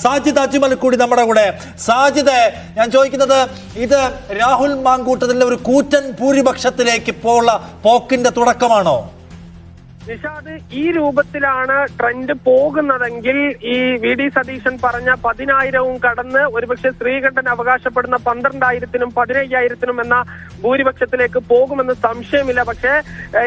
സാജിദ് അജ്മൽ കൂടി നമ്മുടെ കൂടെ. സാജിദ്, ഞാൻ ചോദിക്കുന്നത്, ഇത് രാഹുൽ മാങ്കൂട്ടത്തിന്റെ ഒരു കൂറ്റൻ ഭൂരിപക്ഷത്തിലേക്ക് പോക്കിന്റെ തുടക്കമാണോ? നിഷാദ്, ഈ രൂപത്തിലാണ് ട്രെൻഡ് പോകുന്നതെങ്കിൽ ഈ വി ഡി സതീശൻ പറഞ്ഞ 10,000 കടന്ന് ഒരുപക്ഷെ ശ്രീകണ്ഠൻ അവകാശപ്പെടുന്ന 12,000-നും 15,000-നും എന്ന ഭൂരിപക്ഷത്തിലേക്ക് പോകുമെന്ന് സംശയമില്ല. പക്ഷേ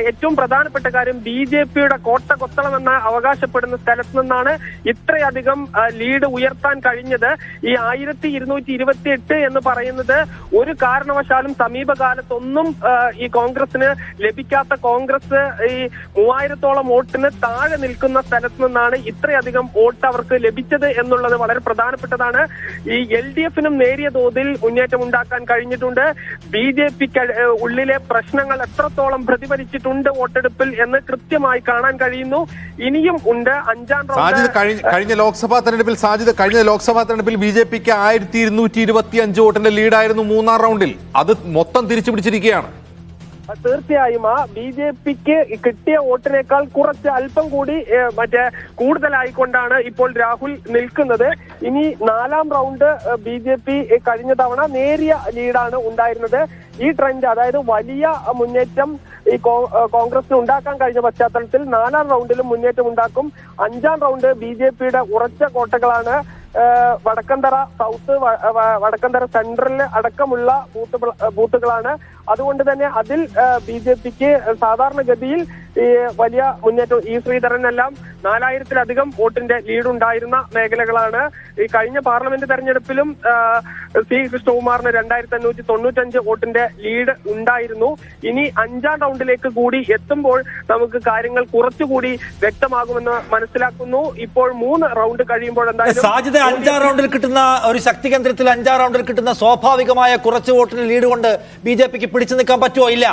ഏറ്റവും പ്രധാനപ്പെട്ട കാര്യം BJP-യുടെ കോട്ട കൊത്തളമെന്ന് അവകാശപ്പെടുന്ന സ്ഥലത്ത് നിന്നാണ് ഇത്രയധികം ലീഡ് ഉയർത്താൻ കഴിഞ്ഞത്. ഈ 1228 എന്ന് പറയുന്നത് ഒരു കാരണവശാലും സമീപകാലത്തൊന്നും ഈ കോൺഗ്രസിന് ലഭിക്കാത്ത, കോൺഗ്രസ് ഈ 3000-ഓളം വോട്ടിന് താഴെ നിൽക്കുന്ന സ്ഥലത്ത് നിന്നാണ് ഇത്രയധികം വോട്ട് അവർക്ക് ലഭിച്ചത് എന്നുള്ളത് വളരെ പ്രധാനപ്പെട്ടതാണ്. ഈ LDF-നും നേരിയ തോതിൽ മുന്നേറ്റം ഉണ്ടാക്കാൻ കഴിഞ്ഞിട്ടുണ്ട്. BJP ഉള്ളിലെ പ്രശ്നങ്ങൾ എത്രത്തോളം പ്രതിഫലിച്ചിട്ടുണ്ട് വോട്ടെടുപ്പിൽ എന്ന് കൃത്യമായി കാണാൻ കഴിയുന്നു. ഇനിയും ഉണ്ട് 5-ാം റൗണ്ട്. കഴിഞ്ഞ ലോക്സഭാ തെരഞ്ഞെടുപ്പിൽ BJP-ക്ക് 1225 വോട്ടിന്റെ ലീഡായിരുന്നു 3-ാം റൗണ്ടിൽ. അത് മൊത്തം തിരിച്ചു പിടിച്ചിരിക്കുകയാണ്. തീർച്ചയായും ആ BJP-ക്ക് കിട്ടിയ വോട്ടിനേക്കാൾ കുറച്ച് അല്പം കൂടി കൂടുതലായിക്കൊണ്ടാണ് ഇപ്പോൾ രാഹുൽ നിൽക്കുന്നത്. ഇനി 4-ാം റൗണ്ട് BJP കഴിഞ്ഞ തവണ നേരിയ ലീഡാണ് ഉണ്ടായിരുന്നത്. ഈ ട്രെൻഡ്, അതായത് വലിയ മുന്നേറ്റം ഈ കോൺഗ്രസിന് ഉണ്ടാക്കാൻ കഴിഞ്ഞ പശ്ചാത്തലത്തിൽ 4-ാം റൗണ്ടിലും മുന്നേറ്റം ഉണ്ടാക്കും. 5-ാം റൗണ്ട് BJP-യുടെ ഉറച്ച കോട്ടകളാണ് വടക്കന്തറ സൗത്ത്, വടക്കന്തറ സെൻട്രൽ അടക്കമുള്ള ബൂത്തുകളാണ്. അതുകൊണ്ട് തന്നെ അതിൽ BJP-ക്ക് സാധാരണഗതിയിൽ ഈ വലിയ മുന്നേറ്റം, ഈ ശ്രീധരനെല്ലാം 4000-ലധികം വോട്ടിന്റെ ലീഡ് ഉണ്ടായിരുന്ന മേഖലകളാണ്. ഈ കഴിഞ്ഞ പാർലമെന്റ് തെരഞ്ഞെടുപ്പിലും C കൃഷ്ണകുമാറിന് 2595 വോട്ടിന്റെ ലീഡ് ഉണ്ടായിരുന്നു. ഇനി 5-ാം റൗണ്ടിലേക്ക് കൂടി എത്തുമ്പോൾ നമുക്ക് കാര്യങ്ങൾ കുറച്ചുകൂടി വ്യക്തമാകുമെന്ന് മനസ്സിലാക്കുന്നു. ഇപ്പോൾ 3 റൗണ്ട് കഴിയുമ്പോൾ എന്തായാലും 5-ാം റൗണ്ടിൽ കിട്ടുന്ന ഒരു ശക്തി കേന്ദ്രത്തിൽ 5-ാം റൗണ്ടിൽ കിട്ടുന്ന സ്വാഭാവികമായ കുറച്ച് വോട്ടിന് ലീഡ് കൊണ്ട് BJP-ക്ക് പിടിച്ചു നിൽക്കാൻ പറ്റുമോ? ഇല്ല.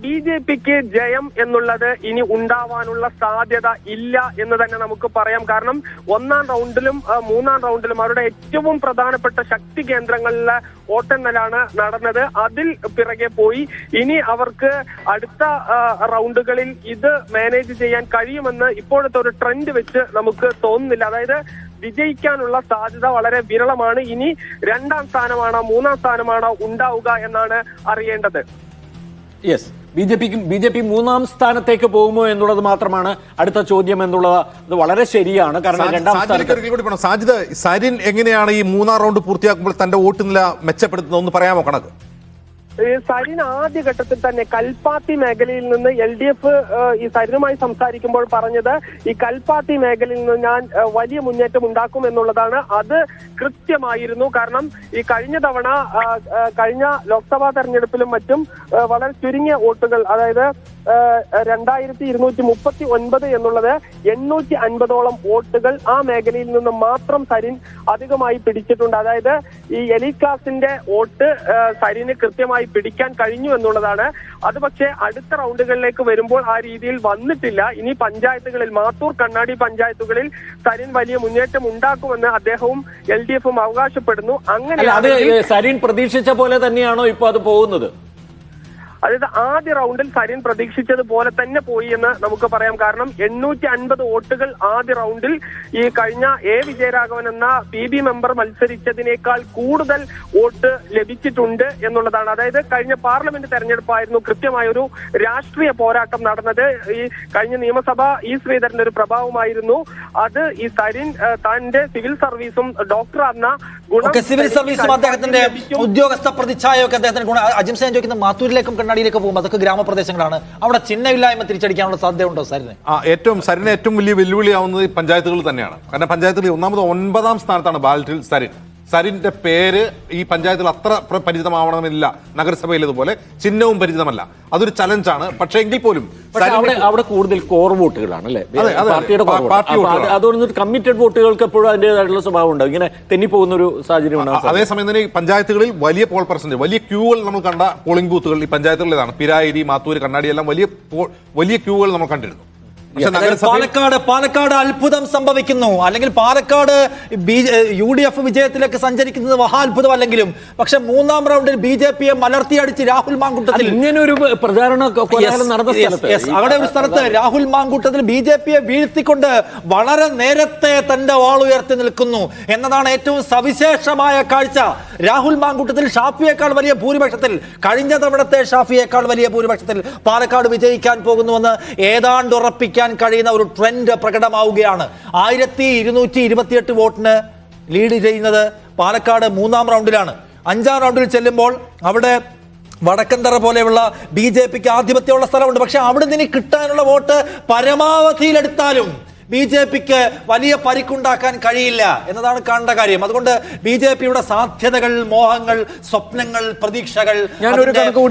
BJP-ക്ക് ജയം എന്നുള്ളത് ഇനി ഉണ്ടാവാനുള്ള സാധ്യത ഇല്ല എന്ന് തന്നെ നമുക്ക് പറയാം. കാരണം 1-ാം റൗണ്ടിലും 3-ാം റൗണ്ടിലും അവരുടെ ഏറ്റവും പ്രധാനപ്പെട്ട ശക്തി കേന്ദ്രങ്ങളിലെ വോട്ടെണ്ണലാണ് നടന്നത്. അതിൽ പിറകെ പോയി ഇനി അവർക്ക് അടുത്ത റൗണ്ടുകളിൽ ഇത് മാനേജ് ചെയ്യാൻ കഴിയുമെന്ന് ഇപ്പോഴത്തെ ഒരു ട്രെൻഡ് വെച്ച് നമുക്ക് തോന്നുന്നില്ല. അതായത് വിജയിക്കാനുള്ള സാധ്യത വളരെ വിരളമാണ്. ഇനി 2-ാം സ്ഥാനമാണോ 3-ാം സ്ഥാനമാണോ ഉണ്ടാവുക എന്നാണ് അറിയേണ്ടത്. യെസ്, BJP 3-ാം സ്ഥാനത്തേക്ക് പോകുമോ എന്നുള്ളത് മാത്രമാണ് അടുത്ത ചോദ്യം എന്നുള്ളത്. അത് വളരെ ശരിയാണ്. കാരണം 2-ാം സ്ഥാനത്ത് സാജിദ്, സരിൻ എങ്ങനെയാണ് ഈ 3-ാം റൗണ്ട് പൂർത്തിയാക്കുമ്പോൾ തന്റെ വോട്ട് നില മെച്ചപ്പെടുത്തുന്നത് ഒന്ന് പറയാമോ? കണക്ക് സരിൻ ആദ്യഘട്ടത്തിൽ തന്നെ കൽപ്പാത്തി മേഖലയിൽ നിന്ന് LDF ഈ സരിനുമായി സംസാരിക്കുമ്പോൾ പറഞ്ഞത്, ഈ കൽപ്പാത്തി മേഖലയിൽ നിന്ന് ഞാൻ വലിയ മുന്നേറ്റം ഉണ്ടാക്കും എന്നുള്ളതാണ്. അത് കൃത്യമായിരുന്നു. കാരണം ഈ കഴിഞ്ഞ തവണ കഴിഞ്ഞ ലോക്സഭാ തെരഞ്ഞെടുപ്പിലും മറ്റും വളരെ ചുരുങ്ങിയ വോട്ടുകൾ, അതായത് 2239 എന്നുള്ളത് 850ഓളം വോട്ടുകൾ ആ മേഖലയിൽ നിന്ന് മാത്രം സരിൻ അധികമായി പിടിച്ചിട്ടുണ്ട്. അതായത് ഈ എലീറ്റ് കാസ്റ്റിന്റെ വോട്ട് സരിന് കൃത്യമായി പിടിക്കാൻ കഴിഞ്ഞു എന്നുള്ളതാണ്. അത് പക്ഷേ അടുത്ത റൗണ്ടുകളിലേക്ക് വരുമ്പോൾ ആ രീതിയിൽ വന്നിട്ടില്ല. ഇനി പഞ്ചായത്തുകളിൽ, മാത്തൂർ, കണ്ണാടി പഞ്ചായത്തുകളിൽ സരിൻ വലിയ മുന്നേറ്റം ഉണ്ടാക്കുമെന്ന് അദ്ദേഹവും LDF-ഉം അവകാശപ്പെടുന്നു. അങ്ങനെ സരിൻ പ്രതീക്ഷിച്ച പോലെ തന്നെയാണോ ഇപ്പൊ അത് പോകുന്നത്? അതായത് ആദ്യ റൗണ്ടിൽ സരിൻ പ്രതീക്ഷിച്ചതുപോലെ തന്നെ പോയി എന്ന് നമുക്ക് പറയാം. കാരണം 850 വോട്ടുകൾ ആദ്യ റൗണ്ടിൽ ഈ കഴിഞ്ഞ വിജയരാഘവൻ എന്ന PB മെമ്പർ മത്സരിച്ചതിനേക്കാൾ കൂടുതൽ വോട്ട് ലഭിച്ചിട്ടുണ്ട് എന്നുള്ളതാണ്. അതായത് കഴിഞ്ഞ പാർലമെന്റ് തെരഞ്ഞെടുപ്പായിരുന്നു കൃത്യമായ ഒരു രാഷ്ട്രീയ പോരാട്ടം നടന്നത്. ഈ കഴിഞ്ഞ നിയമസഭ ഈ ശ്രീധരന്റെ ഒരു പ്രഭാവമായിരുന്നു. അത് ഈ സരിൻ തന്റെ സിവിൽ സർവീസും ഡോക്ടറാകുന്ന സിവിൽ സർവീസും അദ്ദേഹത്തിന്റെ ഉദ്യോഗസ്ഥ പ്രതിച്ഛായൊക്കെ അദ്ദേഹത്തിന് ഗുണം. അജിംസ, ഞാൻ ചോദിക്കുന്നത്, മാത്തൂരിലേക്കും കണ്ണാടിയിലേക്ക് പോകുമ്പോൾ അതൊക്കെ ഗ്രാമപ്രദേശങ്ങളാണ്. അവിടെ ചിഹ്നമില്ലായ്മ തിരിച്ചടിക്കാനുള്ള സാധ്യതയുണ്ടോ സരിന്? സരിന് ഏറ്റവും വലിയ വെല്ലുവിളിയാവുന്നത് പഞ്ചായത്തുകൾ തന്നെയാണ്. കാരണം പഞ്ചായത്തുകളിൽ 9-ാം സ്ഥാനത്താണ് ബാലറ്റിൽ സരിൻ. സരിന്റെ പേര് ഈ പഞ്ചായത്തിൽ അത്ര പരിചിതമാവണമെന്നില്ല. നഗരസഭയിലേതുപോലെ ചിഹ്നവും പരിചിതമല്ല. അതൊരു ചലഞ്ചാണ്. പക്ഷേ എങ്കിൽ പോലും അവിടെ കൂടുതൽ കോർ വോട്ടുകളാണ് അല്ലേ, പാർട്ടിയുടെ. അതുകൊണ്ട് കമ്മിറ്റഡ് വോട്ടുകൾക്ക് എപ്പോഴും അതിന്റേതായിട്ടുള്ള സ്വഭാവം ഉണ്ട്. ഇങ്ങനെ തെന്നിപ്പോകുന്ന ഒരു സാഹചര്യം ഉണ്ടാകും. അതേസമയം തന്നെ പഞ്ചായത്തുകളിൽ വലിയ പോൾ പെർസെന്റേജ്, വലിയ ക്യൂകൾ നമ്മൾ കണ്ട പോളിംഗ് ബൂത്തുകൾ ഈ പഞ്ചായത്തുകളിലാണ്. പിരായിരി, മാത്തൂര്, കണ്ണാടി എല്ലാം വലിയ ക്യൂകൾ നമ്മൾ കണ്ടിരുന്നു. പാലക്കാട് അത്ഭുതം സംഭവിക്കുന്നു, അല്ലെങ്കിൽ പാലക്കാട് UDF വിജയത്തിലേക്ക് സഞ്ചരിക്കുന്നത് മഹാത്ഭുതമല്ലെങ്കിലും, പക്ഷെ മൂന്നാം റൗണ്ടിൽ BJP മലർത്തിയടിച്ച് രാഹുൽ മാങ്കൂട്ടത്തിൽ ഇങ്ങനെ ഒരു പ്രചാരണ നടന്ന സ്ഥലത്ത് അവിടെ ഒരു സ്ഥലത്ത് രാഹുൽ മാങ്കൂട്ടത്തിൽ BJP വീഴ്ത്തിക്കൊണ്ട് വളരെ നേരത്തെ തന്റെ വാളുയർത്തി നിൽക്കുന്നു എന്നതാണ് ഏറ്റവും സവിശേഷമായ കാഴ്ച. രാഹുൽ മാങ്കൂട്ടത്തിൽ ഷാഫിയേക്കാൾ വലിയ ഭൂരിപക്ഷത്തിൽ, കഴിഞ്ഞ തവണത്തെ ഷാഫിയേക്കാൾ വലിയ ഭൂരിപക്ഷത്തിൽ പാലക്കാട് വിജയിക്കാൻ പോകുന്നുവെന്ന് ഏതാണ്ട് ഉറപ്പിക്കാൻ കഴിയുന്ന ഒരു ട്രെൻഡ് പ്രകടമാവുകയാണ്. 1228 വോട്ടിന് ലീഡ് ചെയ്യുന്നത് പാലക്കാട് മൂന്നാം റൗണ്ടിലാണ്. അഞ്ചാം റൗണ്ടിൽ ചെല്ലുമ്പോൾ അവിടെ വടക്കന്തറ പോലെയുള്ള BJPക്ക് ആധിപത്യമുള്ള സ്ഥലമുണ്ട്. പക്ഷെ അവിടെ നിന്ന് കിട്ടാനുള്ള വോട്ട് പരമാവധിയിലെടുത്താലും BJPക്ക് വലിയ പരിക്കുണ്ടാക്കാൻ കഴിയില്ല എന്നതാണ് കാണേണ്ട കാര്യം. അതുകൊണ്ട് BJPയുടെ സാധ്യതകൾ, മോഹങ്ങൾ, സ്വപ്നങ്ങൾ, പ്രതീക്ഷകൾ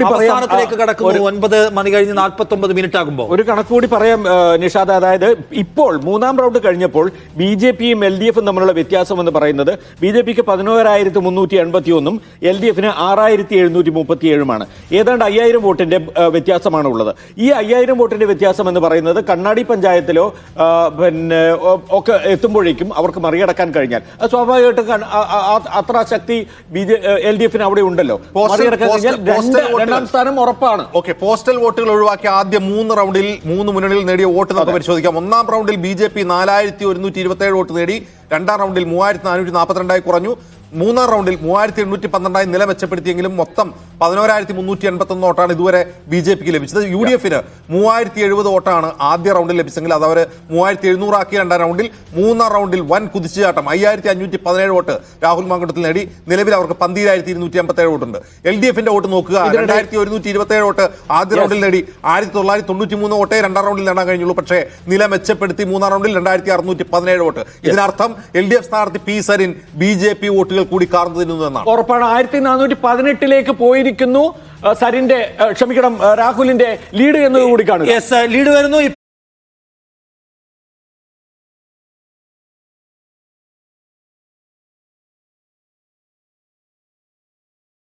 അവസാനത്തിലേക്ക് കടക്കുന്നു. 9 മണി കഴിഞ്ഞ് 49 മിനിറ്റ് ആകുമ്പോൾ ഒരു കണക്ക് കൂടി പറയാം നിഷാദ്. അതായത് ഇപ്പോൾ മൂന്നാം റൗണ്ട് കഴിഞ്ഞപ്പോൾ BJPയും LDFും തമ്മിലുള്ള വ്യത്യാസം എന്ന് പറയുന്നത് BJPക്ക് 11,381 LDFന് 6,737 ഏതാണ്ട് 5000 വോട്ടിന്റെ വ്യത്യാസമാണ് ഉള്ളത്. ഈ 5000 വോട്ടിന്റെ വ്യത്യാസം എന്ന് പറയുന്നത് കണ്ണാടി പഞ്ചായത്തിലോ പിന്നെ ഒക്കെ എത്തുമ്പോഴേക്കും അവർക്ക് മറികടക്കാൻ കഴിഞ്ഞാൽ സ്വാഭാവികമായിട്ട് അത്ര ശക്തി LDFന് അവിടെ ഉണ്ടല്ലോ. മറികടക്കാൻ കഴിഞ്ഞാൽ രണ്ടാം സ്ഥാനം ഉറപ്പാണ്. ഓക്കെ, പോസ്റ്റൽ വോട്ടുകൾ ഒഴിവാക്കി ആദ്യ 3 റൗണ്ടിൽ 3 മുന്നണികൾ നേടിയ വോട്ട് നമുക്ക് പരിശോധിക്കാം. ഒന്നാം റൗണ്ടിൽ BJP 4127 വോട്ട് നേടി. രണ്ടാം റൗണ്ടിൽ 3442 കുറഞ്ഞു. മൂന്നാം റൗണ്ടിൽ 3812 നില മെച്ചപ്പെടുത്തിയെങ്കിലും മൊത്തം 11,381 വോട്ടാണ് ഇതുവരെ BJPക്ക് ലഭിച്ചത്. UDFന് 3070 വോട്ടാണ് ആദ്യ റൗണ്ടിൽ ലഭിച്ചെങ്കിൽ അത് അവർ 3700 ആക്കി. രണ്ടാം റൗണ്ടിൽ. മൂന്നാം റൗണ്ടിൽ വൻ കുതിച്ചുചാട്ടം 5517 വോട്ട് രാഹുൽ മാങ്കൂട്ടത്തിൽ നേടി. നിലവിൽ അവർക്ക് 12,257 വോട്ടുണ്ട്. LDFന്റെ വോട്ട് നോക്കുക, 2127 വോട്ട് ആദ്യ റൗണ്ടിൽ നേടി. 1993 വോട്ടേ രണ്ടാം റൗണ്ടിൽ നേടാൻ കഴിഞ്ഞുള്ളൂ. പക്ഷേ നില മെച്ചപ്പെടുത്തി മൂന്നാം റൗണ്ടിൽ 2617 വോട്ട്. ഇതിനർത്ഥം LDF സ്ഥാനാർത്ഥി P സരിൻ BJP വോട്ടുകൾ കൂടി കാർന്നു എന്നാണ്. ഉറപ്പാണ്. 1418 പോയിരിക്കുന്നു സരിന്റെ, ക്ഷമിക്കണം, രാഹുലിന്റെ ലീഡ് എന്നത് കൂടി കാണുക. ലീഡ് വരുന്നു.